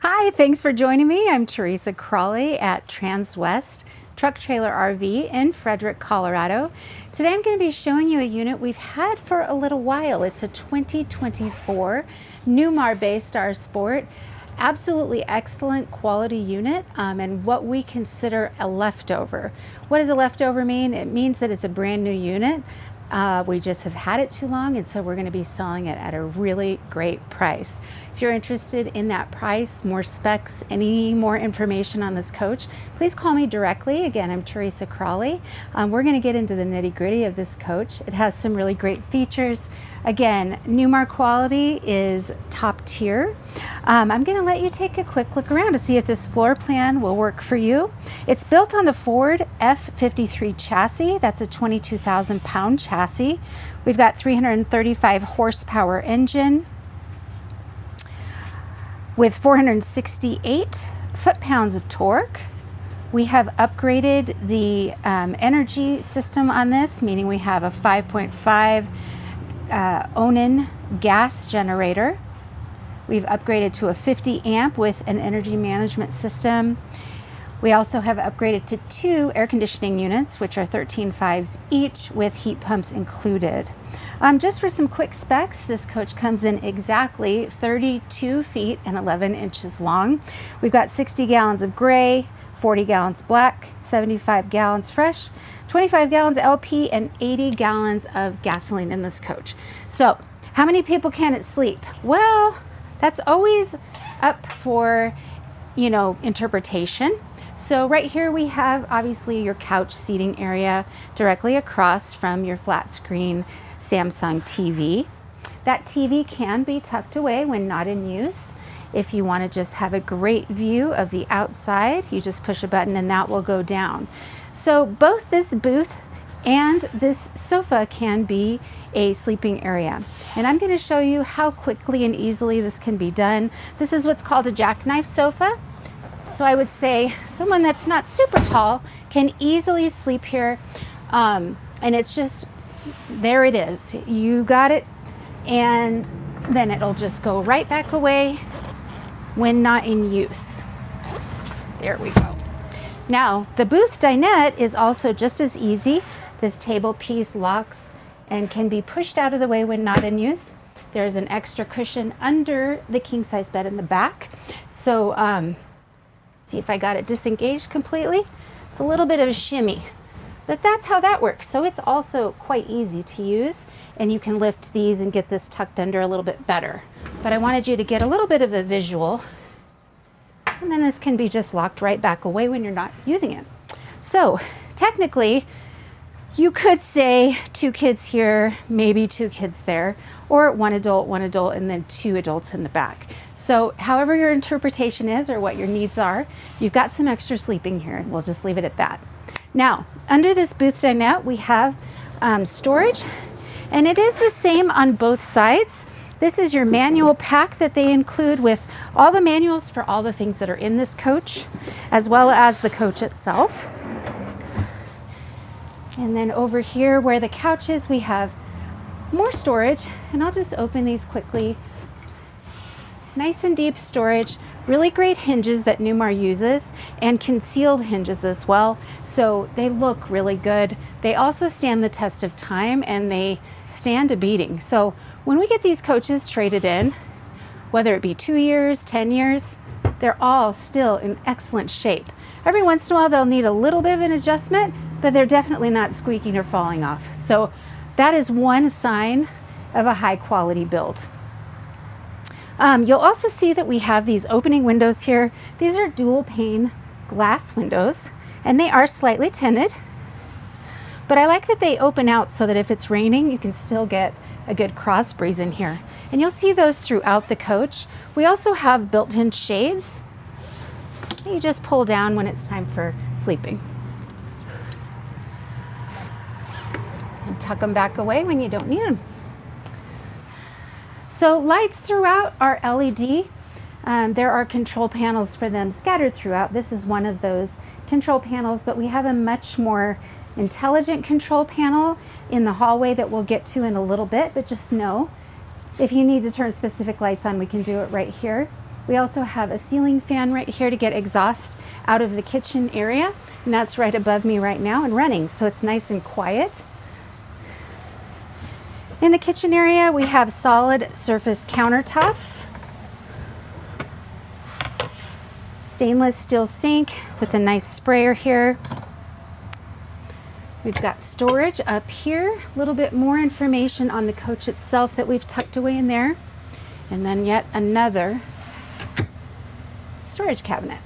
Hi, thanks for joining me. I'm Teresa Crawley at Transwest Truck Trailer RV in Frederick, Colorado. Today I'm going to be showing you a unit we've had for a little while. It's a 2024 Newmar Bay Star Sport. Absolutely excellent quality unit and what we consider a leftover. What does a leftover mean? It means that it's a brand new unit. We just have had it too long, and so we're going to be selling it at a really great price. If you're interested in that price, more specs, any more information on this coach, please call me directly. Again, I'm Teresa Crawley. We're going to get into the nitty-gritty of this coach. It has some really great features. Again, Newmar quality is top tier. I'm going to let you take a quick look around to see if this floor plan will work for you. It's built on the Ford F53 chassis. That's a 22,000 pound chassis. We've got 335 horsepower engine with 468 foot-pounds of torque. We have upgraded the energy system on this, meaning we have a 5.5 Onan gas generator. We've upgraded to a 50 amp with an energy management system. We also have upgraded to 2 air conditioning units, which are 13.5s each with heat pumps included. Just for some quick specs, this coach comes in exactly 32 feet and 11 inches long. We've got 60 gallons of gray, 40 gallons black, 75 gallons fresh, 25 gallons LP, and 80 gallons of gasoline in this coach. So how many people can it sleep? Well, that's always up for, interpretation. So right here we have obviously your couch seating area directly across from your flat screen Samsung TV. That TV can be tucked away when not in use. If you want to just have a great view of the outside, you just push a button and that will go down. So both this booth and this sofa can be a sleeping area. And I'm going to show you how quickly and easily this can be done. This is what's called a jackknife sofa. So I would say someone that's not super tall can easily sleep here. And it's just, there it is. You got it. And then it'll just go right back away when not in use. There we go. Now, the booth dinette is also just as easy. This table piece locks and can be pushed out of the way when not in use. There's an extra cushion under the king-size bed in the back. So, see if I got it disengaged completely. It's a little bit of a shimmy, but that's how that works. So it's also quite easy to use, and you can lift these and get this tucked under a little bit better. But I wanted you to get a little bit of a visual, and then this can be just locked right back away when you're not using it. So technically, you could say 2 kids here, maybe 2 kids there, or one adult, and then 2 adults in the back. So however your interpretation is or what your needs are, you've got some extra sleeping here, and we'll just leave it at that. Now, under this booth dinette, we have storage, and it is the same on both sides. This is your manual pack that they include with all the manuals for all the things that are in this coach, as well as the coach itself. And then over here where the couch is, we have more storage, and I'll just open these quickly. Nice and deep storage, really great hinges that Newmar uses, and concealed hinges as well. So they look really good. They also stand the test of time, and they stand a beating. So when we get these coaches traded in, whether it be 2 years, 10 years, they're all still in excellent shape. Every once in a while they'll need a little bit of an adjustment, but they're definitely not squeaking or falling off. So that is one sign of a high quality build. You'll also see that we have these opening windows here. These are dual pane glass windows, and they are slightly tinted, but I like that they open out so that if it's raining, you can still get a good cross breeze in here. And you'll see those throughout the coach. We also have built-in shades. You just pull down when it's time for sleeping. And tuck them back away when you don't need them. So lights throughout are LED. There are control panels for them scattered throughout. This is one of those control panels, but we have a much more intelligent control panel in the hallway that we'll get to in a little bit, but just know if you need to turn specific lights on, we can do it right here. We also have a ceiling fan right here to get exhaust out of the kitchen area, and that's right above me right now and running, so it's nice and quiet. In the kitchen area, we have solid surface countertops, stainless steel sink with a nice sprayer here. We've got storage up here, a little bit more information on the coach itself that we've tucked away in there, and then yet another storage cabinet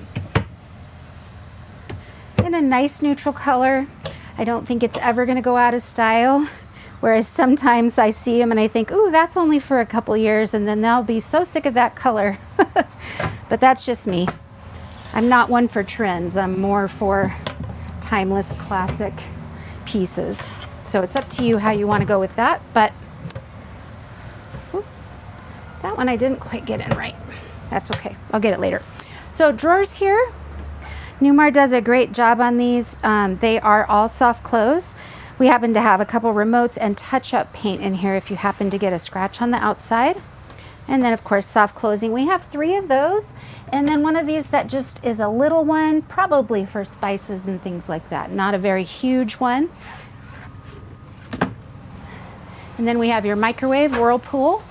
in a nice neutral color. I don't think it's ever going to go out of style, whereas sometimes I see them and I think, ooh, that's only for a couple years, and then they'll be so sick of that color. But that's just me. I'm not one for trends. I'm more for timeless classic pieces. So it's up to you how you want to go with that, but whoop, that one I didn't quite get in right. That's okay. I'll get it later. So drawers here, Newmar does a great job on these. They are all soft close. We happen to have a couple remotes and touch-up paint in here if you happen to get a scratch on the outside. And then of course soft closing. We have 3 of those, and then one of these that just is a little one, probably for spices and things like that. Not a very huge one. And then we have your microwave Whirlpool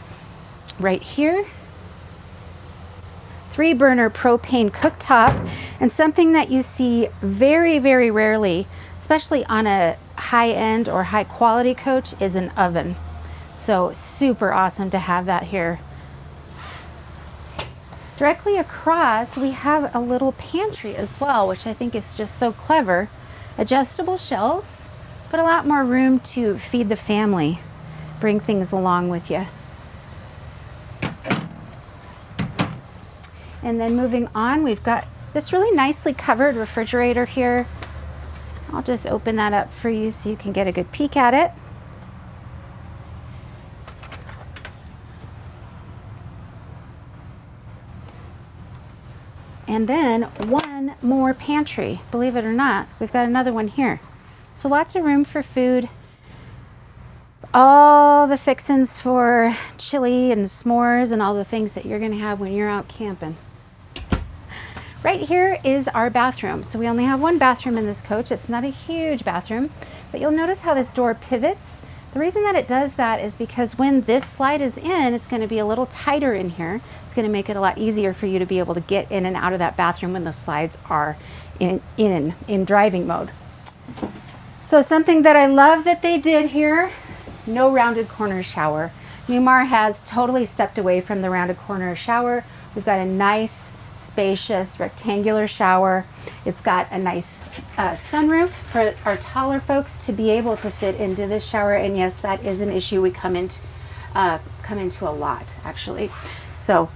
right here. 3-burner propane cooktop, and something that you see very, very rarely, especially on a high-end or high-quality coach, is an oven. So super awesome to have that here. Directly across, we have a little pantry as well, which I think is just so clever. Adjustable shelves, but a lot more room to feed the family, bring things along with you. And then moving on, we've got this really nicely covered refrigerator here. I'll just open that up for you so you can get a good peek at it. And then one more pantry, believe it or not. We've got another one here. So lots of room for food. All the fixins for chili and s'mores and all the things that you're gonna have when you're out camping. Right here is our bathroom. So we only have one bathroom in this coach. It's not a huge bathroom, but you'll notice how this door pivots. The reason that it does that is because when this slide is in, it's going to be a little tighter in here. It's going to make it a lot easier for you to be able to get in and out of that bathroom when the slides are in driving mode. So something that I love that they did here, no rounded corner shower. Newmar has totally stepped away from the rounded corner shower. We've got a nice, spacious, rectangular shower. It's got a nice sunroof for our taller folks to be able to fit into this shower. And yes, that is an issue we come into a lot, actually. So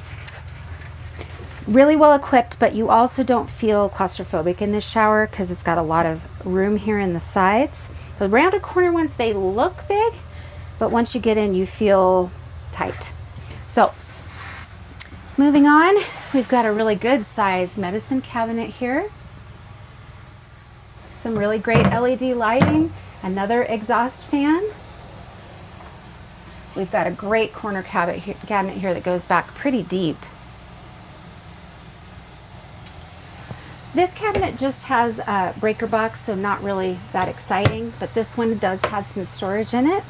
really well equipped, but you also don't feel claustrophobic in this shower because it's got a lot of room here in the sides. The rounded corner ones, they look big, but once you get in, you feel tight. So moving on, we've got a really good sized medicine cabinet here. Some really great LED lighting, another exhaust fan. We've got a great corner cabinet here that goes back pretty deep. This cabinet just has a breaker box, so not really that exciting, but this one does have some storage in it.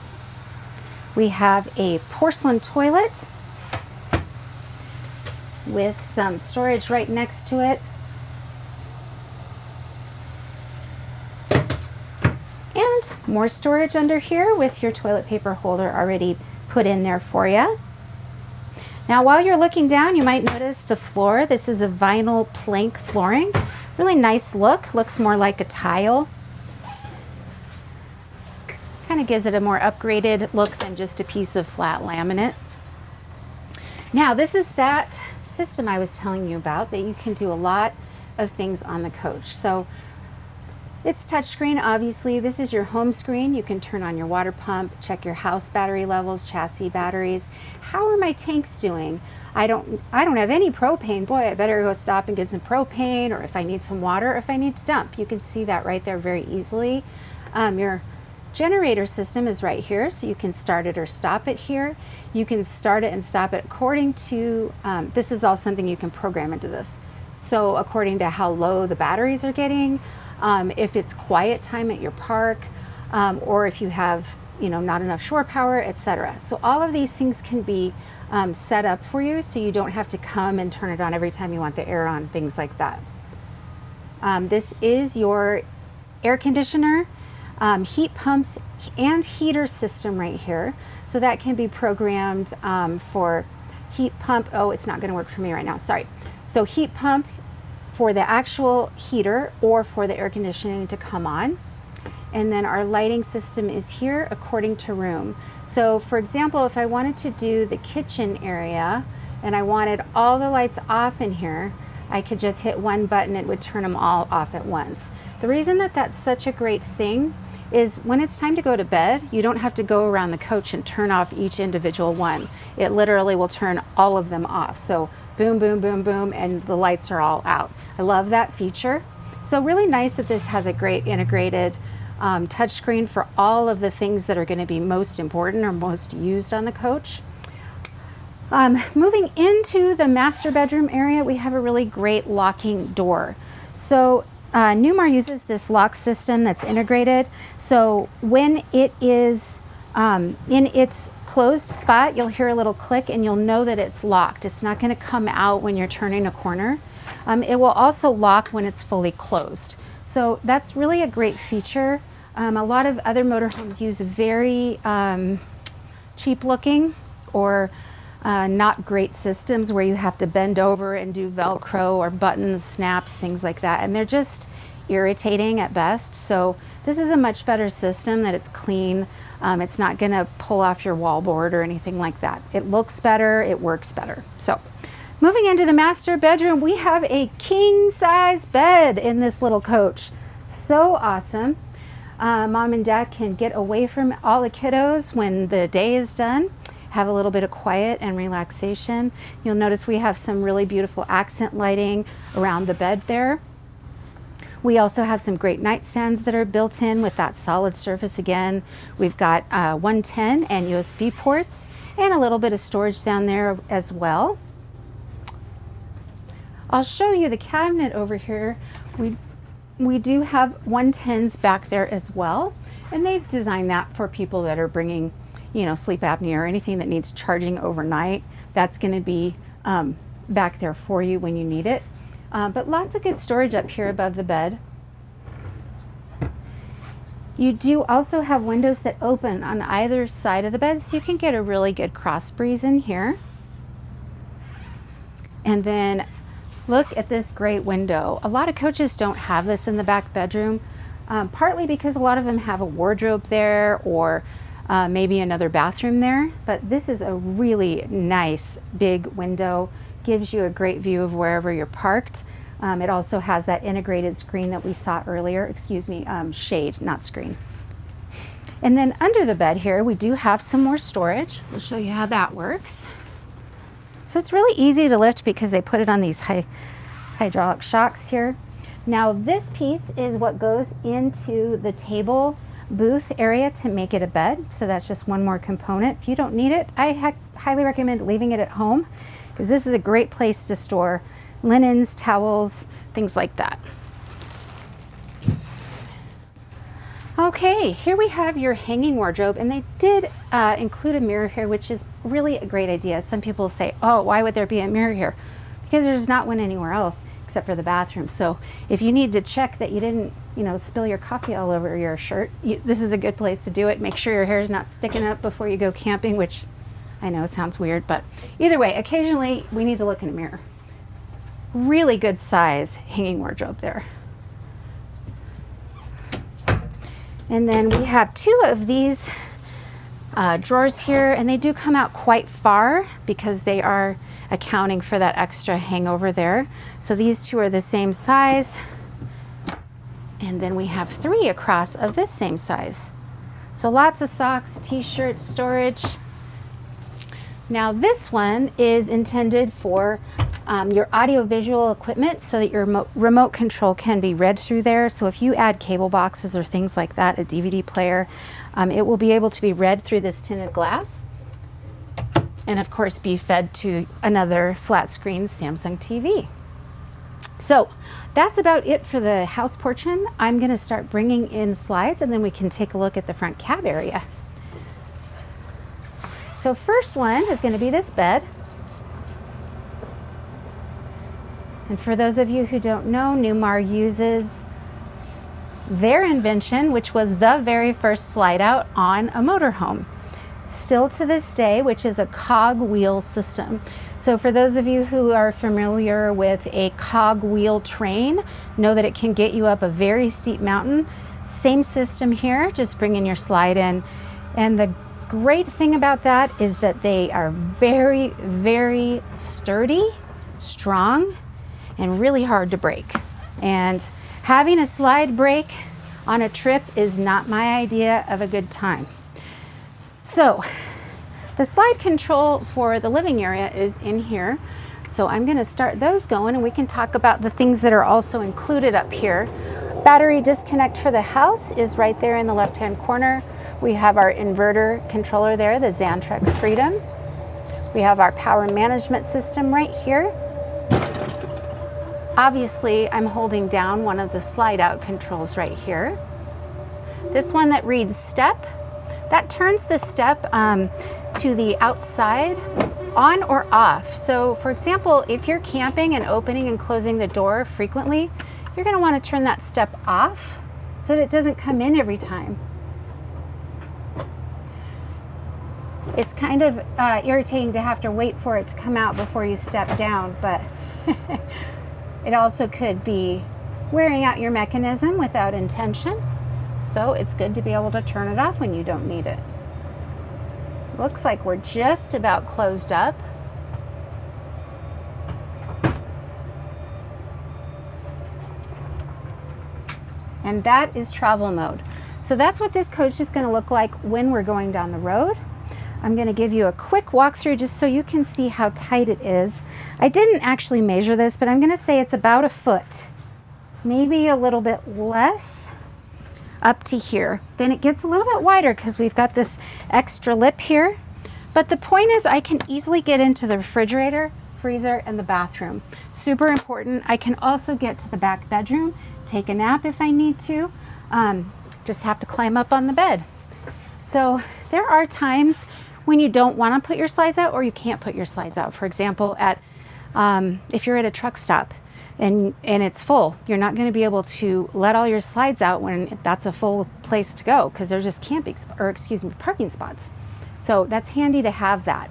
We have a porcelain toilet with some storage right next to it. And more storage under here with your toilet paper holder already put in there for you. Now while you're looking down, you might notice the floor. This is a vinyl plank flooring. Really nice look, looks more like a tile. Kind of gives it a more upgraded look than just a piece of flat laminate. Now this is that system I was telling you about that you can do a lot of things on the coach. So it's touchscreen, obviously. This is your home screen. You can turn on your water pump, check your house battery levels, chassis batteries. How are my tanks doing? I don't have any propane. Boy, I better go stop and get some propane, or if I need some water, or if I need to dump. You can see that right there very easily. Your generator system is right here, so you can start it or stop it here. You can start it and stop it according to, this is all something you can program into this. So according to how low the batteries are getting, if it's quiet time at your park, or if you have, you know, not enough shore power, etc. So all of these things can be set up for you, so you don't have to come and turn it on every time you want the air on, things like that. This is your air conditioner, heat pumps and heater system right here. So that can be programmed for heat pump. Oh, it's not going to work for me right now. Sorry. So heat pump for the actual heater or for the air conditioning to come on. And then our lighting system is here according to room. So for example, if I wanted to do the kitchen area and I wanted all the lights off in here, I could just hit one button, it would turn them all off at once. The reason that that's such a great thing is when it's time to go to bed, you don't have to go around the coach and turn off each individual one. It literally will turn all of them off. So boom, boom, boom, boom, and the lights are all out. I love that feature. So really nice that this has a great integrated touchscreen for all of the things that are going to be most important or most used on the coach. Moving into the master bedroom area, we have a really great locking door. So Newmar uses this lock system that's integrated. So when it is in its closed spot, you'll hear a little click and you'll know that it's locked. It's not going to come out when you're turning a corner. It will also lock when it's fully closed. So that's really a great feature. A lot of other motorhomes use very cheap looking or not great systems where you have to bend over and do Velcro or buttons, snaps, things like that. And they're just irritating at best. So this is a much better system that it's clean. It's not gonna pull off your wallboard or anything like that. It looks better, it works better. So moving into the master bedroom, we have a king size bed in this little coach. So awesome. Mom and dad can get away from all the kiddos when the day is done, have a little bit of quiet and relaxation. You'll notice we have some really beautiful accent lighting around the bed there. We also have some great nightstands that are built in with that solid surface again. We've got 110 and USB ports and a little bit of storage down there as well. I'll show you the cabinet over here. We do have 110s back there as well, and they've designed that for people that are bringing, you know, sleep apnea or anything that needs charging overnight. That's going to be back there for you when you need it. But lots of good storage up here above the bed. You do also have windows that open on either side of the bed, so you can get a really good cross breeze in here. And then look at this great window. A lot of coaches don't have this in the back bedroom, partly because a lot of them have a wardrobe there or maybe another bathroom there, but this is a really nice big window. Gives you a great view of wherever you're parked. It also has that integrated screen that we saw earlier, excuse me, shade, not screen. And then under the bed here, we do have some more storage. We'll show you how that works. So it's really easy to lift because they put it on these hydraulic shocks here. Now this piece is what goes into the table booth area to make it a bed. So that's just one more component. If you don't need it, I highly recommend leaving it at home because this is a great place to store linens, towels, things like that. Okay, here we have your hanging wardrobe, and they did include a mirror here, which is really a great idea. Some people say, oh, why would there be a mirror here? Because there's not one anywhere else except for the bathroom. So if you need to check that you didn't, you know, spill your coffee all over your shirt, this is a good place to do it. Make sure your hair is not sticking up before you go camping, which I know sounds weird, but either way, occasionally we need to look in a mirror. Really good size hanging wardrobe there. And then we have two of these drawers here, and they do come out quite far because they are accounting for that extra hangover there. So these two are the same size. And then we have three across of this same size. So lots of socks, t-shirts, storage. Now this one is intended for your audio-visual equipment so that your remote control can be read through there. So if you add cable boxes or things like that, a DVD player, it will be able to be read through this tinted glass. And of course be fed to another flat screen Samsung TV. So that's about it for the house portion. I'm going to start bringing in slides and then we can take a look at the front cab area. So first one is going to be this bed. And for those of you who don't know, Newmar uses their invention, which was the very first slide out on a motorhome. Still to this day, which is a cog wheel system. So for those of you who are familiar with a cog wheel train, know that it can get you up a very steep mountain. Same system here, just bringing your slide in. And the great thing about that is that they are very, very sturdy, strong, and really hard to break. And having a slide break on a trip is not my idea of a good time. So the slide control for the living area is in here. So I'm going to start those going and we can talk about the things that are also included up here. Battery disconnect for the house is right there in the left-hand corner. We have our inverter controller there, the Xantrex Freedom. We have our power management system right here. Obviously, I'm holding down one of the slide out controls right here. This one that reads step, that turns the step to the outside, on or off. So for example, if you're camping and opening and closing the door frequently, you're going to want to turn that step off so that it doesn't come in every time. It's kind of irritating to have to wait for it to come out before you step down, but it also could be wearing out your mechanism without intention. So it's good to be able to turn it off when you don't need it. Looks like we're just about closed up. And that is travel mode. So that's what this coach is going to look like when we're going down the road. I'm going to give you a quick walkthrough just so you can see how tight it is. I didn't actually measure this, but I'm going to say it's about a foot, maybe a little bit less, up to here. Then it gets a little bit wider because we've got this extra lip here. But the point is I can easily get into the refrigerator, freezer, and the bathroom. Super important. I can also get to the back bedroom, take a nap if I need to. Just have to climb up on the bed. So there are times when you don't want to put your slides out or you can't put your slides out. For example, at if you're at a truck stop and it's full, you're not going to be able to let all your slides out when that's a full place to go because they're just parking spots. So that's handy to have that.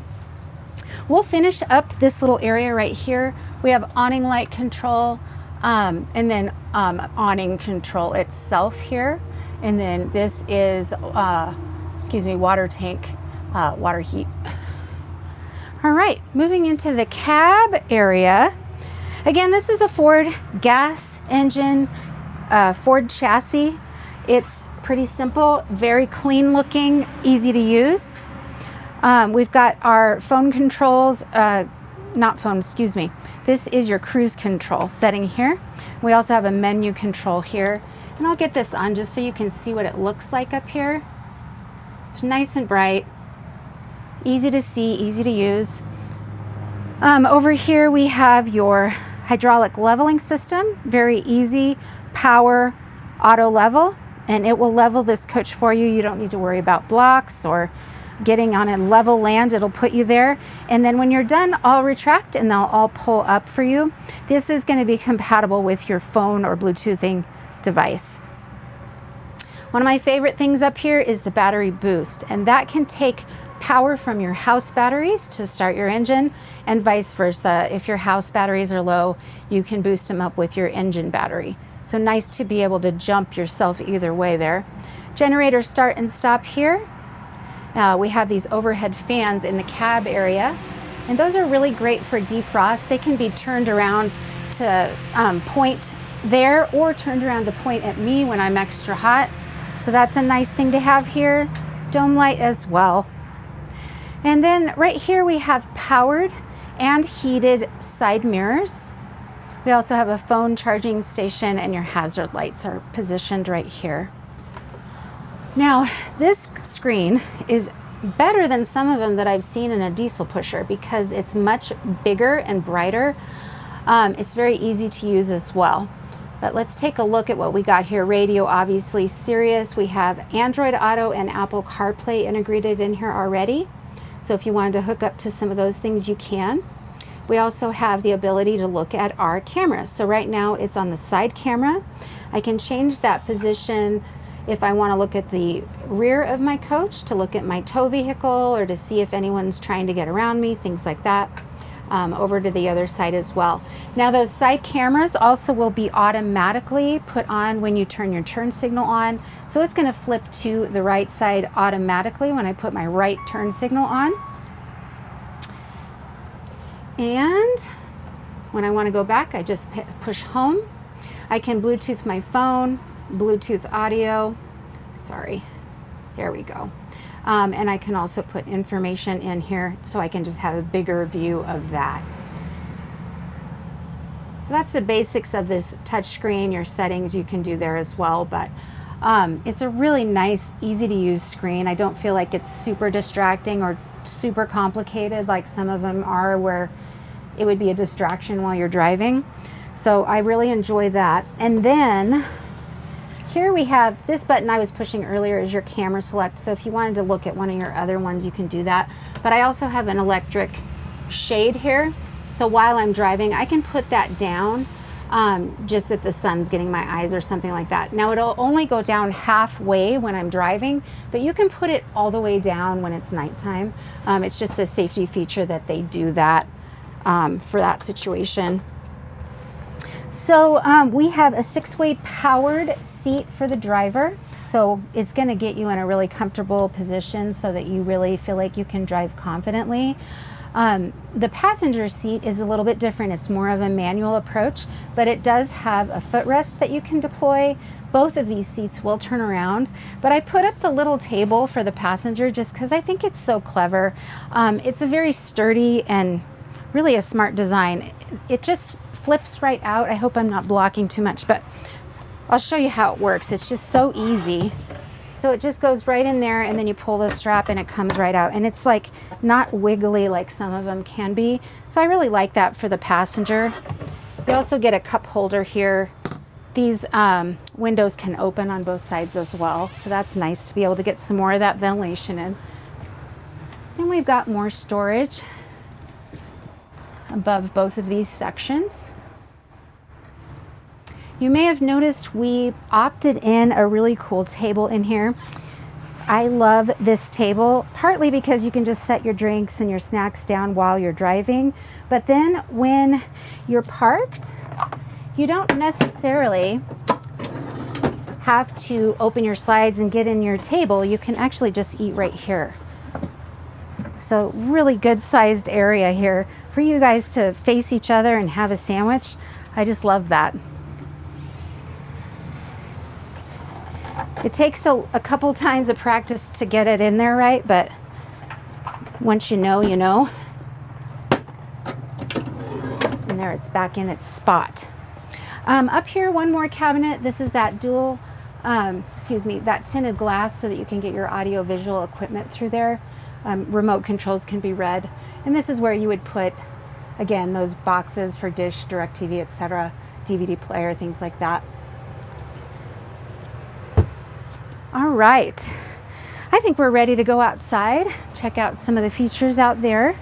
We'll finish up this little area right here. We have awning light control and then awning control itself here. And then this is, water tank, water heat. All right, moving into the cab area. Again, this is a Ford gas engine, Ford chassis. It's pretty simple, very clean looking, easy to use. We've got our phone controls, This is your cruise control setting here. We also have a menu control here. And I'll get this on just so you can see what it looks like up here. It's nice and bright, easy to see, easy to use. Over here we have your hydraulic leveling system, very easy, power, auto level, and it will level this coach for you. You don't need to worry about blocks or getting on a level land. It'll put you there. And then when you're done, I'll retract and they'll all pull up for you. This is going to be compatible with your phone or Bluetoothing device. One of my favorite things up here is the battery boost, and that can take power from your house batteries to start your engine and vice versa. If your house batteries are low, you can boost them up with your engine battery. So nice to be able to jump yourself either way there. Generator start and stop here. We have these overhead fans in the cab area, and those are really great for defrost. They can be turned around to point there or turned around to point at me when I'm extra hot. So that's a nice thing to have here. Dome light as well. And then right here we have powered and heated side mirrors. We also have a phone charging station, and your hazard lights are positioned right here. Now, this screen is better than some of them that I've seen in a diesel pusher because it's much bigger and brighter. It's very easy to use as well. But let's take a look at what we got here. Radio, obviously, Sirius. We have Android Auto and Apple CarPlay integrated in here already. So if you wanted to hook up to some of those things, you can. We also have the ability to look at our cameras. So right now it's on the side camera. I can change that position if I want to look at the rear of my coach, to look at my tow vehicle, or to see if anyone's trying to get around me, things like that. Over to the other side as well. Now those side cameras also will be automatically put on when you turn your turn signal on. So it's going to flip to the right side automatically when I put my right turn signal on. And when I want to go back, I just push home. I can Bluetooth my phone, Bluetooth audio. Sorry, there we go. And I can also put information in here so I can just have a bigger view of that. So that's the basics of this touchscreen. Your settings you can do there as well, but it's a really nice, easy to use screen. I don't feel like it's super distracting or super complicated like some of them are, where it would be a distraction while you're driving. So I really enjoy that. And then here we have this button I was pushing earlier is your camera select. So if you wanted to look at one of your other ones, you can do that. But I also have an electric shade here. So while I'm driving, I can put that down just if the sun's getting my eyes or something like that. Now it'll only go down halfway when I'm driving, but you can put it all the way down when it's nighttime. It's just a safety feature that they do that for that situation. So we have a 6-way powered seat for the driver. So it's going to get you in a really comfortable position so that you really feel like you can drive confidently. The passenger seat is a little bit different. It's more of a manual approach, but it does have a footrest that you can deploy. Both of these seats will turn around, but I put up the little table for the passenger just because I think it's so clever. It's a very sturdy and really a smart design. It just flips right out. I hope I'm not blocking too much, but I'll show you how it works. It's just so easy. So it just goes right in there, and then you pull the strap and it comes right out. And it's like not wiggly like some of them can be. So I really like that for the passenger. You also get a cup holder here. These windows can open on both sides as well. So that's nice to be able to get some more of that ventilation in. And we've got more storage above both of these sections. You may have noticed we opted in a really cool table in here. I love this table, partly because you can just set your drinks and your snacks down while you're driving. But then when you're parked, you don't necessarily have to open your slides and get in your table. You can actually just eat right here. So really good sized area here for you guys to face each other and have a sandwich. I just love that. It takes a couple times of practice to get it in there right, but once you know, you know. And there it's back in its spot. Up here, one more cabinet. This is that dual, that tinted glass so that you can get your audio visual equipment through there. Remote controls can be read. And this is where you would put, again, those boxes for dish, DirecTV, etc., DVD player, things like that. All right, I think we're ready to go outside, check out some of the features out there.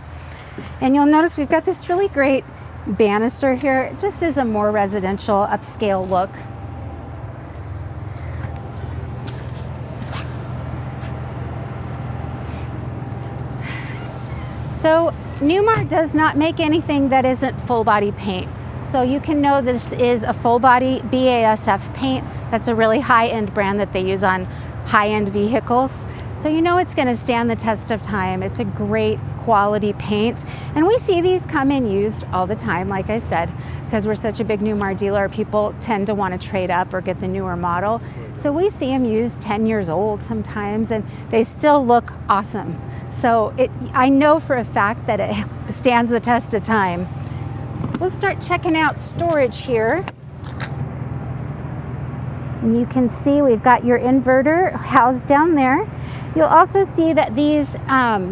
And you'll notice we've got this really great banister here. It just is a more residential, upscale look. So Newmar does not make anything that isn't full body paint. So you can know this is a full body BASF paint. That's a really high-end brand that they use on high-end vehicles. So you know it's going to stand the test of time. It's a great quality paint. And we see these come in used all the time, like I said, because we're such a big Newmar dealer, people tend to want to trade up or get the newer model. So we see them used 10 years old sometimes, and they still look awesome. So I know for a fact that it stands the test of time. We'll start checking out storage here. And you can see we've got your inverter housed down there. You'll also see that these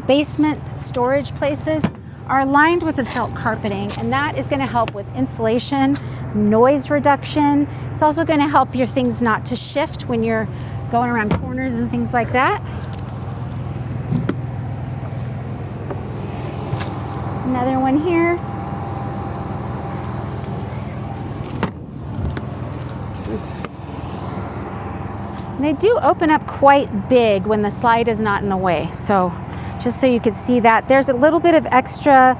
basement storage places are lined with the felt carpeting, and that is going to help with insulation, noise reduction. It's also going to help your things not to shift when you're going around corners and things like that. Another one here. They do open up quite big when the slide is not in the way. So just so you could see that, there's a little bit of extra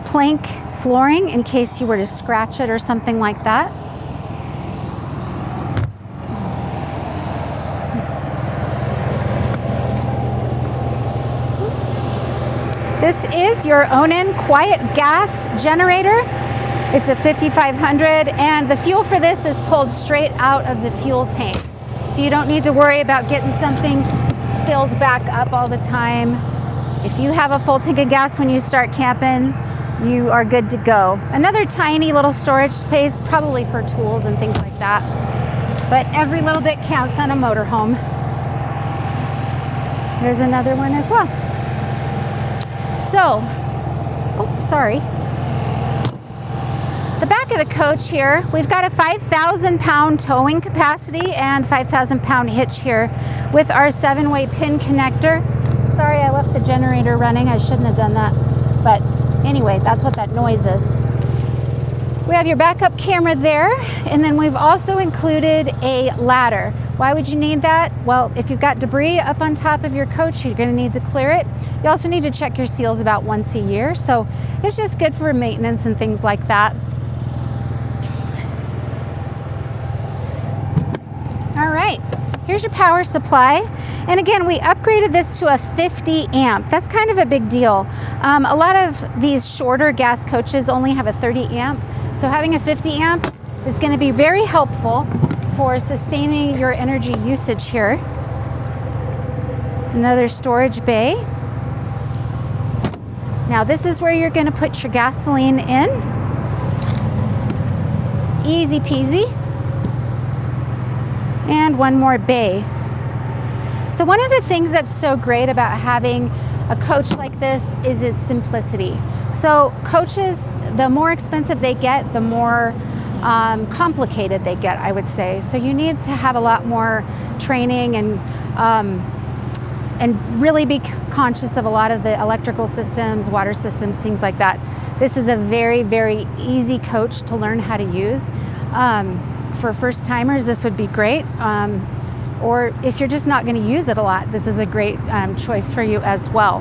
plank flooring in case you were to scratch it or something like that. This is your Onan quiet gas generator. It's a 5500, and the fuel for this is pulled straight out of the fuel tank. So you don't need to worry about getting something filled back up all the time. If you have a full tank of gas when you start camping, you are good to go. Another tiny little storage space, probably for tools and things like that. But every little bit counts on a motorhome. There's another one as well. So, oh, sorry. The back of the coach here, we've got a 5,000 pound towing capacity and 5,000 pound hitch here with our 7-way pin connector. Sorry, I left the generator running. I shouldn't have done that. But anyway, that's what that noise is. We have your backup camera there, and then we've also included a ladder. Why would you need that? Well, if you've got debris up on top of your coach, you're going to need to clear it. You also need to check your seals about once a year. So it's just good for maintenance and things like that. All right, here's your power supply. And again, we upgraded this to a 50 amp. That's kind of a big deal. A lot of these shorter gas coaches only have a 30 amp. So having a 50 amp is going to be very helpful for sustaining your energy usage here. Another storage bay. Now this is where you're going to put your gasoline in. Easy peasy. And one more bay. So one of the things that's so great about having a coach like this is its simplicity. So coaches, the more expensive they get, the more complicated they get, I would say. So you need to have a lot more training and really be conscious of a lot of the electrical systems, water systems, things like that. This is a very, very easy coach to learn how to use. For first timers, this would be great. Or if you're just not going to use it a lot, this is a great choice for you as well.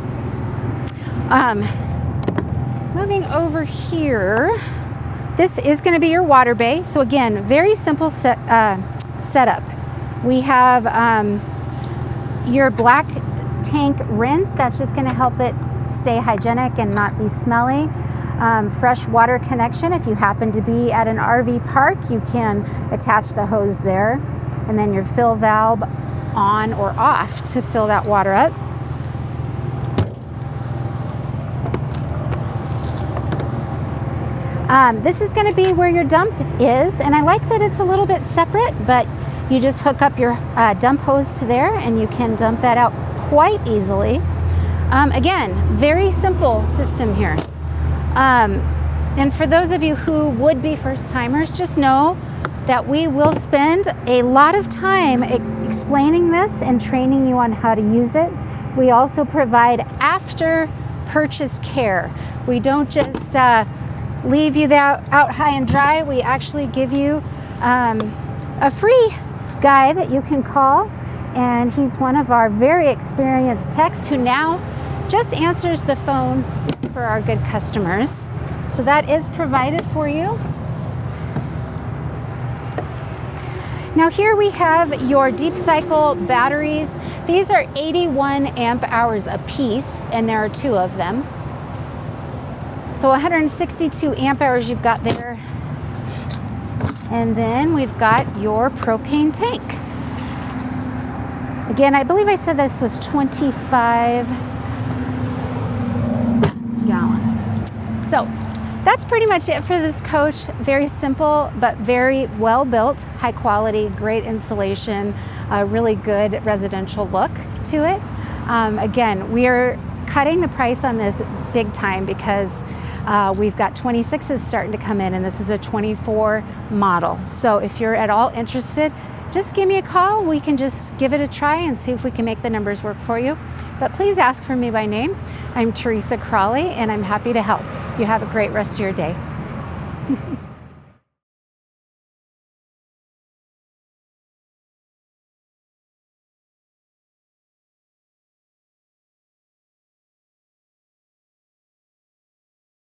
Moving over here, this is going to be your water bay. So again, very simple setup. We have your black tank rinse. That's just going to help it stay hygienic and not be smelly. Fresh water connection. If you happen to be at an RV park, you can attach the hose there. And then your fill valve on or off to fill that water up. This is going to be where your dump is, and I like that it's a little bit separate, but you just hook up your dump hose to there and you can dump that out quite easily. Again, very simple system here. And for those of you who would be first timers, just know that we will spend a lot of time explaining this and training you on how to use it. We also provide after purchase care. We don't just leave you out high and dry. We actually give you a free guy that you can call, and he's one of our very experienced techs who now just answers the phone for our good customers. So that is provided for you. Now here we have your deep cycle batteries. These are 81 amp hours a piece, and there are 2 of them. So 162 amp hours you've got there. And then we've got your propane tank. Again, I believe I said this was 25 gallons. So that's pretty much it for this coach. Very simple, but very well built, high quality, great insulation, a really good residential look to it. Again, we are cutting the price on this big time because we've got 26s starting to come in, and this is a 24 model. So if you're at all interested, just give me a call. We can just give it a try and see if we can make the numbers work for you. But please ask for me by name. I'm Teresa Crawley, and I'm happy to help. You have a great rest of your day.